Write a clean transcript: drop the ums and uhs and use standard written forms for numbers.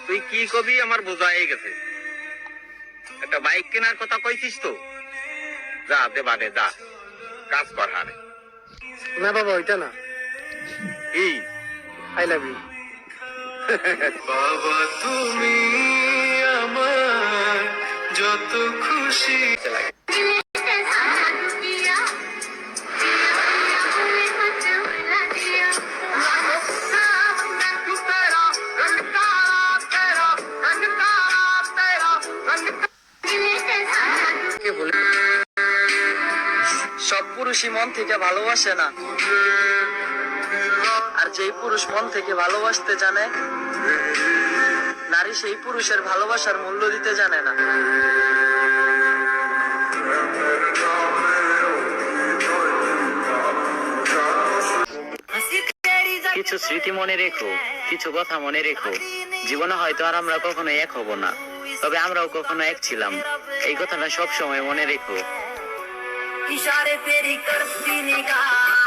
তুই কি কবি আমার বোঝা হয়ে গেছে। একটা বাইক কেনার কথা কইছিস তো, যা দে বাদে যা, কাজ কর হারে। না বাবা, ওইটা না। কি? I love you. বাবা তুমি আমার যত খুশি। সব পুরুষই মন থেকে ভালোবাসে না, আর যেই পুরুষ মন থেকে ভালোবাসতে জানে, নারী সেই পুরুষের ভালোবাসার মূল্য দিতে জানে না। কিছু স্মৃতি মনে রেখো, কিছু কথা মনে রেখো। জীবনে হয়তো আর আমরা কখনো এক হব না, তবে আমরাও কখনো এক ছিলাম। এই কথাটা সব সময় মনে রেখো। इशारे तेरी करती निगाह